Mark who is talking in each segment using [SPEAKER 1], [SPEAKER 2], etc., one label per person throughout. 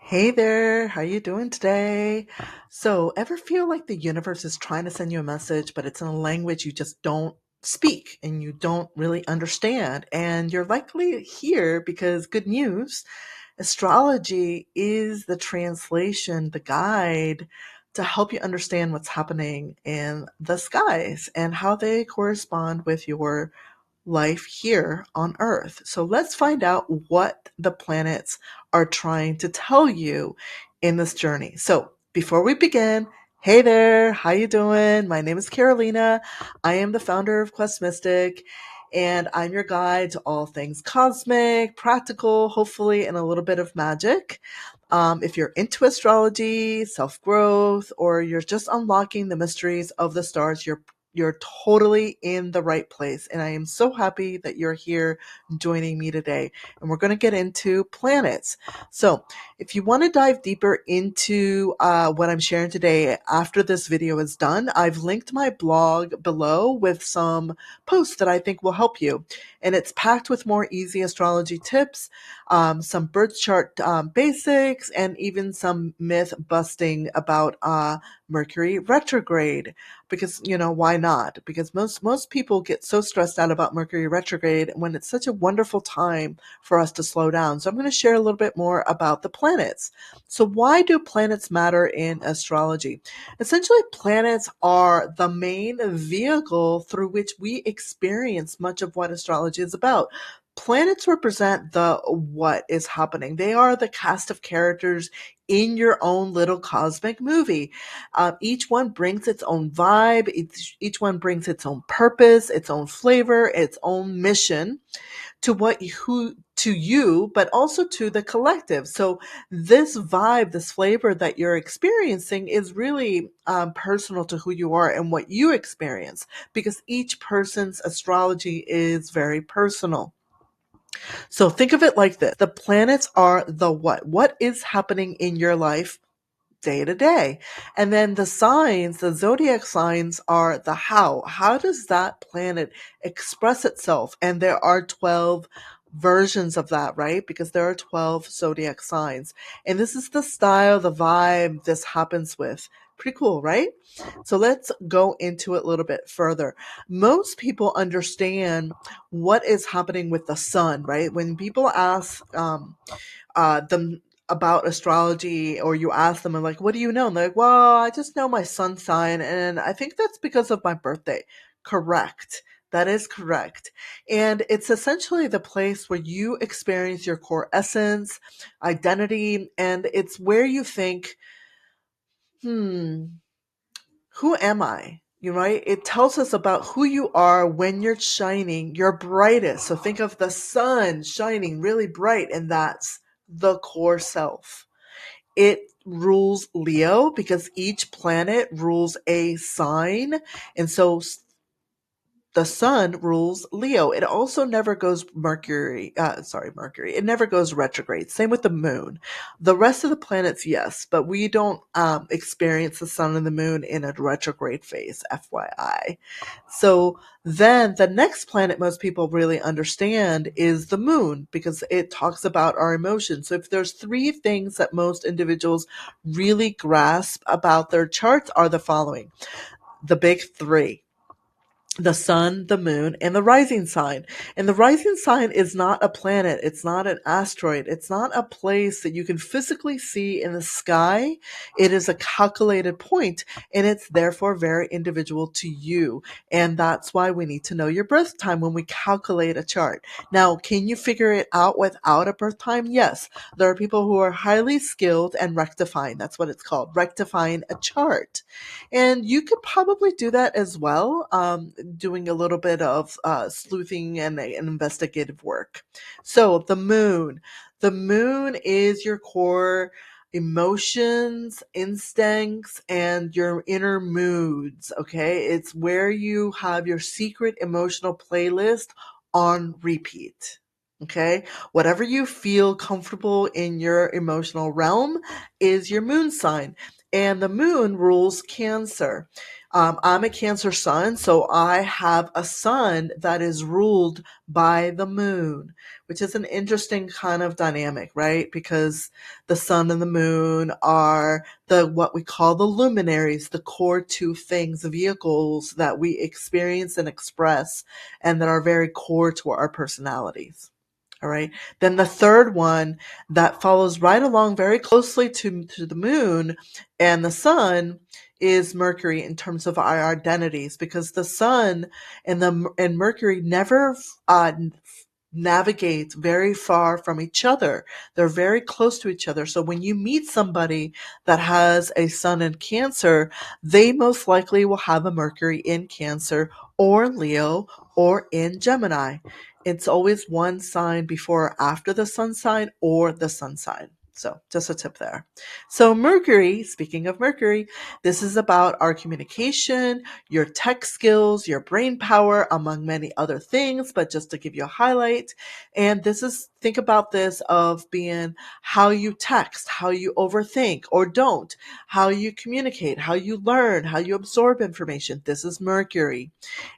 [SPEAKER 1] Hey there, how you doing today? So, ever feel like the universe is trying to send you a message, but it's in a language you just don't speak and you don't really understand? And you're likely here because good news, astrology is the translation, the guide to help you understand what's happening in the skies and how they correspond with your life here on Earth. So let's find out what the planets are trying to tell you in this journey. So before we begin, hey there, how you doing? My name is Carolina. I am the founder of Quest Mystic, and I'm your guide to all things cosmic, practical, hopefully, and a little bit of magic. If you're into astrology, self growth, or you're just unlocking the mysteries of the stars, you're totally in the right place. And I am so happy that you're here joining me today. And we're going to get into planets. So, if you want to dive deeper into what I'm sharing today after this video is done, I've linked my blog below with some posts that I think will help you. And it's packed with more easy astrology tips, some birth chart basics, and even some myth busting about Mercury retrograde. Because why not? Because most people get so stressed out about Mercury retrograde when it's such a wonderful time for us to slow down. So I'm going to share a little bit more about the planets. So why do planets matter in astrology? Essentially, planets are the main vehicle through which we experience much of what astrology is about. Planets represent the what is happening. They are the cast of characters in your own little cosmic movie. Each one brings its own vibe. Each one brings its own purpose, its own flavor, its own mission to to you, but also to the collective. So this vibe, this flavor that you're experiencing is really personal to who you are and what you experience, because each person's astrology is very personal. So think of it like this. The planets are the what. What is happening in your life day to day? And then the signs, the zodiac signs, are the how. How does that planet express itself? And there are 12 versions of that, right? Because there are 12 zodiac signs. And this is the style, the vibe this happens with. Pretty cool, right? So let's go into it a little bit further. Most people understand what is happening with the sun, right? When people ask them about astrology, or you ask them and like, what do you know? And they're like, well, I just know my sun sign, and I think that's because of my birthday. Correct. That is correct. And it's essentially the place where you experience your core essence, identity, and it's where you think, hmm, who am I? You right? It tells us about who you are when you're shining your brightest. So think of the sun shining really bright, and that's the core self. It rules Leo because each planet rules a sign. And so the sun rules Leo. It also never goes Mercury. It never goes retrograde. Same with the moon. The rest of the planets, yes, but we don't experience the sun and the moon in a retrograde phase, FYI. So then the next planet most people really understand is the moon, because it talks about our emotions. So if there's three things that most individuals really grasp about their charts are the following. The big three: the sun, the moon, and the rising sign. And the rising sign is not a planet. It's not an asteroid. It's not a place that you can physically see in the sky. It is a calculated point, and it's therefore very individual to you. And that's why we need to know your birth time when we calculate a chart. Now, can you figure it out without a birth time? Yes. There are people who are highly skilled and rectifying. That's what it's called, rectifying a chart. And you could probably do that as well, doing a little bit of sleuthing and investigative work. So the moon. The moon is your core emotions, instincts, and your inner moods. Okay. It's where you have your secret emotional playlist on repeat. Okay. Whatever you feel comfortable in your emotional realm is your moon sign. And the moon rules Cancer. I'm a Cancer sun, so I have a sun that is ruled by the moon, which is an interesting kind of dynamic, right? Because the sun and the moon are the what we call the luminaries, the core two things, vehicles that we experience and express, and that are very core to our personalities. All right. Then the third one that follows right along very closely to the moon and the sun is Mercury in terms of our identities, because the sun and Mercury never uh, navigate very far from each other. They're very close to each other. So when you meet somebody that has a sun in Cancer, they most likely will have a Mercury in Cancer or Leo or in Gemini. It's always one sign before or after the sun sign or the sun sign. So just a tip there. So Mercury, speaking of Mercury, this is about our communication, your tech skills, your brain power, among many other things, but just to give you a highlight. And this is, think about this of being how you text, how you overthink or don't, how you communicate, how you learn, how you absorb information. This is Mercury.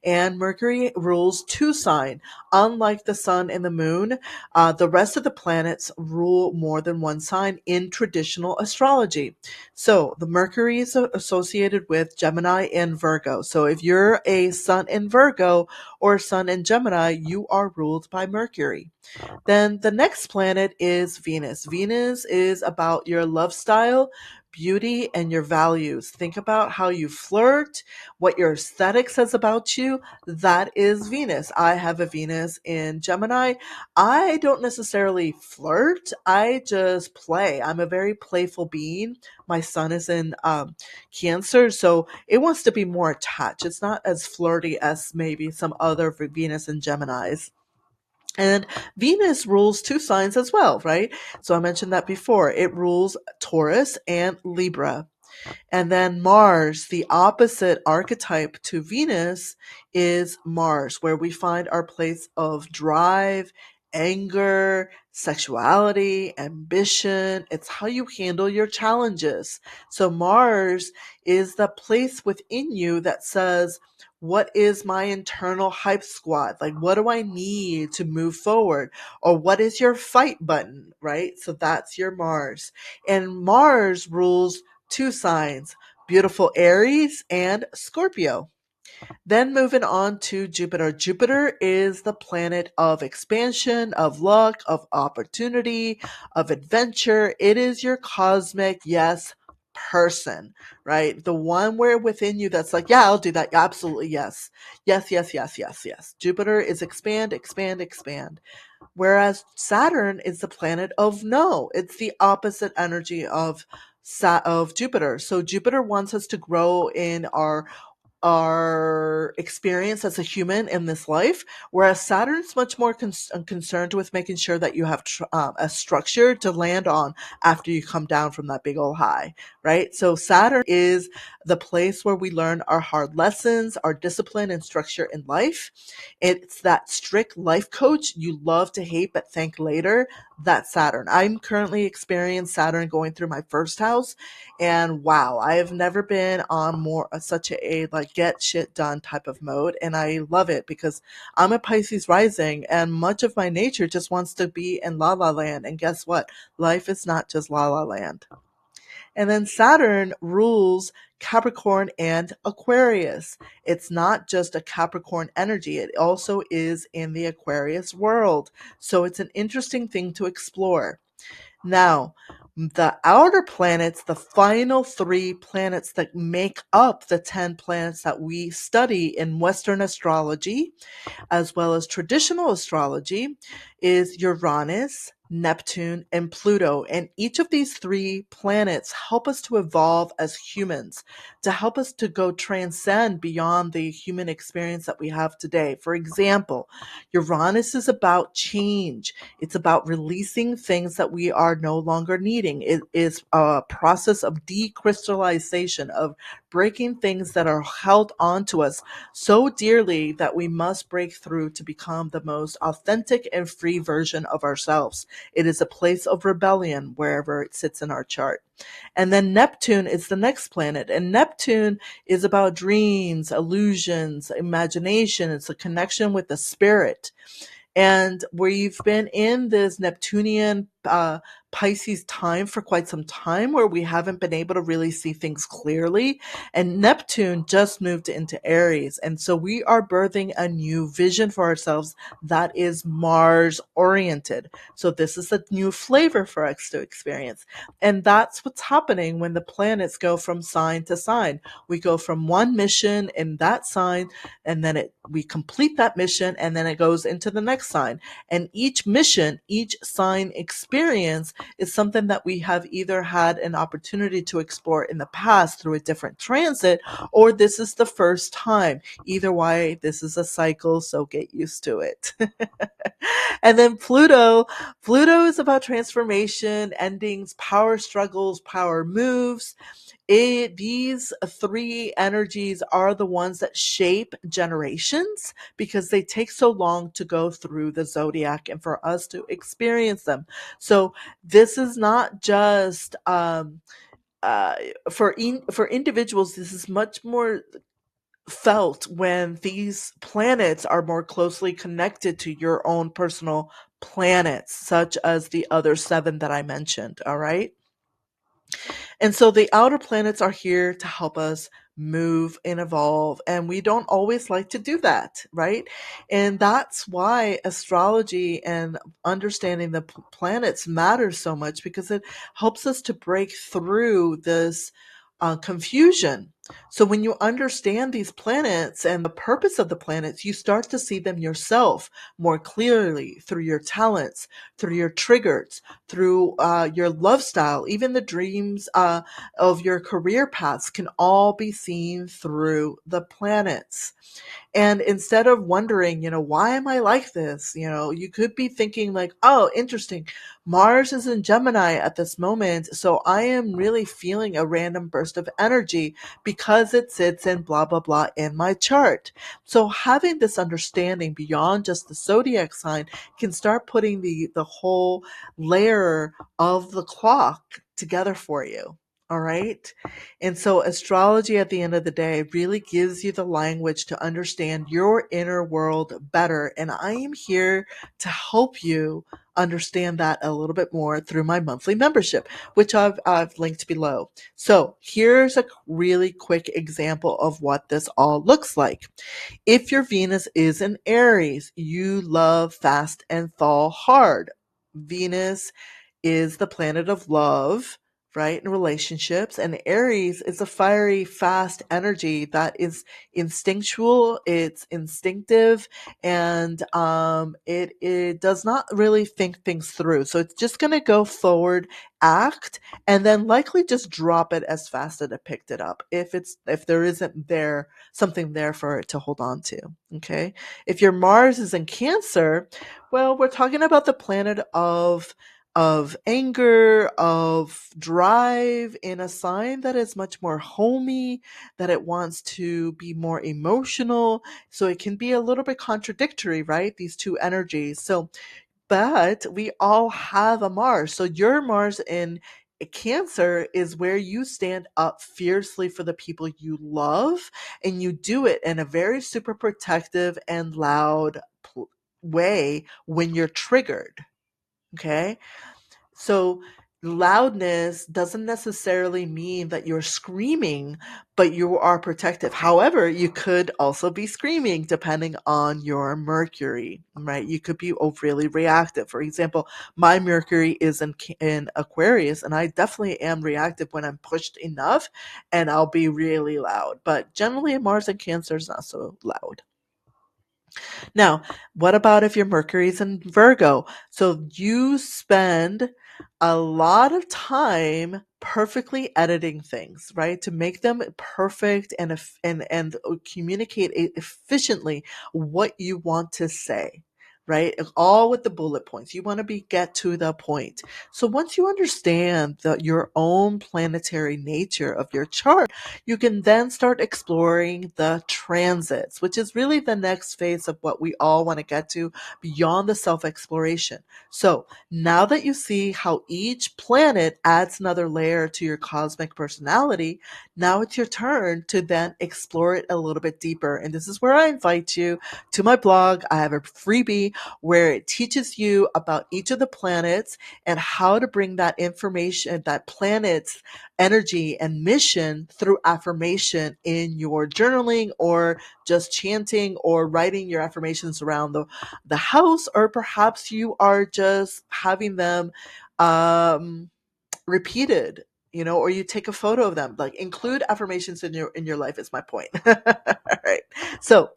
[SPEAKER 1] And Mercury rules two signs. Unlike the sun and the moon, the rest of the planets rule more than one sign in traditional astrology. So the Mercury is associated with Gemini and Virgo. So if you're a sun in Virgo or sun in Gemini, you are ruled by Mercury. Then the next planet is Venus. Venus is about your love style, beauty, and your values. Think about how you flirt, what your aesthetic says about you. That is Venus. I have a Venus in Gemini. I don't necessarily flirt, I just play. I'm a very playful being. My sun is in Cancer, so it wants to be more attached. It's not as flirty as maybe some other Venus and Geminis. And Venus rules two signs as well, right? So I mentioned that before. It rules Taurus and Libra. And then Mars, the opposite archetype to Venus, is Mars, where we find our place of drive, anger, sexuality, ambition. It's how you handle your challenges. So Mars is the place within you that says, what is my internal hype squad? Like, what do I need to move forward? Or what is your fight button, right? So that's your Mars. And Mars rules two signs, beautiful Aries and Scorpio. Then moving on to Jupiter. Jupiter is the planet of expansion, of luck, of opportunity, of adventure. It is your cosmic, yes, person, right? The one where within you that's like, yeah, I'll do that. Absolutely, yes. Yes, yes, yes, yes, yes. Jupiter is expand, expand, expand. Whereas Saturn is the planet of no. It's the opposite energy of Jupiter. So Jupiter wants us to grow in our experience as a human in this life, whereas Saturn's much more concerned with making sure that you have a structure to land on after you come down from that big old high, right? So Saturn is the place where we learn our hard lessons, our discipline and structure in life. It's that strict life coach you love to hate but thank later. That's Saturn. I'm currently experiencing Saturn going through my first house, and wow, I have never been on more such a like get shit done type of mode, and I love it because I'm a Pisces rising, and much of my nature just wants to be in la la land. And guess what? Life is not just la la land. And then Saturn rules Capricorn and Aquarius. It's not just a Capricorn energy, it also is in the Aquarius world. So it's an interesting thing to explore. Now, the outer planets, the final three planets that make up the 10 planets that we study in Western astrology, as well as traditional astrology, is Uranus, Neptune, and Pluto. And each of these three planets help us to evolve as humans, to help us to go transcend beyond the human experience that we have today. For example, Uranus is about change. It's about releasing things that we are no longer needing. It is a process of decrystallization, of breaking things that are held onto us so dearly that we must break through to become the most authentic and free version of ourselves. It is a place of rebellion wherever it sits in our chart. And then Neptune is the next planet. And Neptune is about dreams, illusions, imagination. It's a connection with the spirit. And we've been in this Neptunian Pisces time for quite some time where we haven't been able to really see things clearly. And Neptune just moved into Aries. And so we are birthing a new vision for ourselves that is Mars oriented. So this is a new flavor for us to experience. And that's what's happening when the planets go from sign to sign. We go from one mission in that sign, and then we complete that mission, and then it goes into the next sign. And each mission, each sign experience is something that we have either had an opportunity to explore in the past through a different transit, or this is the first time. Either way, this is a cycle, so get used to it. And then Pluto is about transformation, endings, power struggles, power moves. These three energies are the ones that shape generations because they take so long to go through the zodiac and for us to experience them. So this is not just uh, for individuals. This is much more felt when these planets are more closely connected to your own personal planets, such as the other seven that I mentioned. All right. And so the outer planets are here to help us move and evolve. And we don't always like to do that, right? And that's why astrology and understanding the planets matters so much, because it helps us to break through this confusion. So when you understand these planets and the purpose of the planets, you start to see them yourself more clearly through your talents, through your triggers, through your love style. Even the dreams of your career paths can all be seen through the planets. And instead of wondering, why am I like this? You could be thinking like, oh, interesting. Mars is in Gemini at this moment. So I am really feeling a random burst of energy because it sits in blah, blah, blah in my chart. So having this understanding beyond just the zodiac sign can start putting the whole layer of the clock together for you. All right. And so astrology at the end of the day really gives you the language to understand your inner world better. And I am here to help you understand that a little bit more through my monthly membership, which I've linked below. So here's a really quick example of what this all looks like. If your Venus is in Aries, you love fast and fall hard. Venus is the planet of love, right? And relationships. And Aries is a fiery, fast energy that is instinctual, it's instinctive, and it does not really think things through. So it's just going to go forward, act, and then likely just drop it as fast as it picked it up if there isn't there something there for it to hold on to. Okay. If your Mars is in Cancer, well, we're talking about the planet of anger, of drive, in a sign that is much more homey, that it wants to be more emotional. So it can be a little bit contradictory, right? These two energies. So, but we all have a Mars. So your Mars in Cancer is where you stand up fiercely for the people you love, and you do it in a very super protective and loud way when you're triggered. Okay. So loudness doesn't necessarily mean that you're screaming, but you are protective. However, you could also be screaming depending on your Mercury, right? You could be overly reactive. For example, my Mercury is in Aquarius, and I definitely am reactive when I'm pushed enough, and I'll be really loud. But generally, Mars and Cancer is not so loud. Now, what about if your Mercury's in Virgo? So you spend a lot of time perfectly editing things, right? To make them perfect and communicate efficiently what you want to say, right? All with the bullet points. You want to get to the point. So once you understand your own planetary nature of your chart, you can then start exploring the transits, which is really the next phase of what we all want to get to beyond the self exploration. So now that you see how each planet adds another layer to your cosmic personality, now it's your turn to then explore it a little bit deeper. And this is where I invite you to my blog. I have a freebie where it teaches you about each of the planets and how to bring that information, that planet's energy and mission through affirmation in your journaling or just chanting or writing your affirmations around the house, or perhaps you are just having them um, repeated, or you take a photo of them. Like, include affirmations in your life is my point. All right. So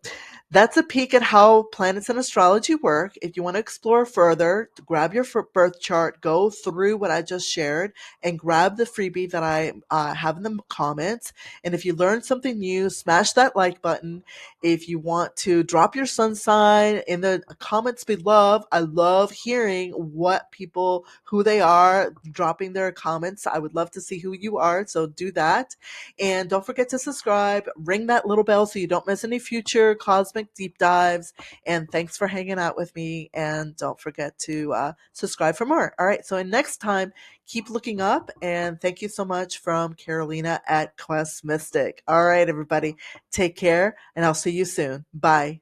[SPEAKER 1] that's a peek at how planets and astrology work. If you want to explore further, grab your birth chart, go through what I just shared, and grab the freebie that I have in the comments. And if you learned something new, smash that like button. If you want to drop your sun sign in the comments below, I love hearing who they are, dropping their comments. I would love to see who you are, so do that. And don't forget to subscribe, ring that little bell so you don't miss any future cosmic deep dives. And thanks for hanging out with me. And don't forget to subscribe for more. All right, so next time, keep looking up. And thank you so much from Carolina at Quest Mystic. All right, everybody, take care, and I'll see you soon. Bye.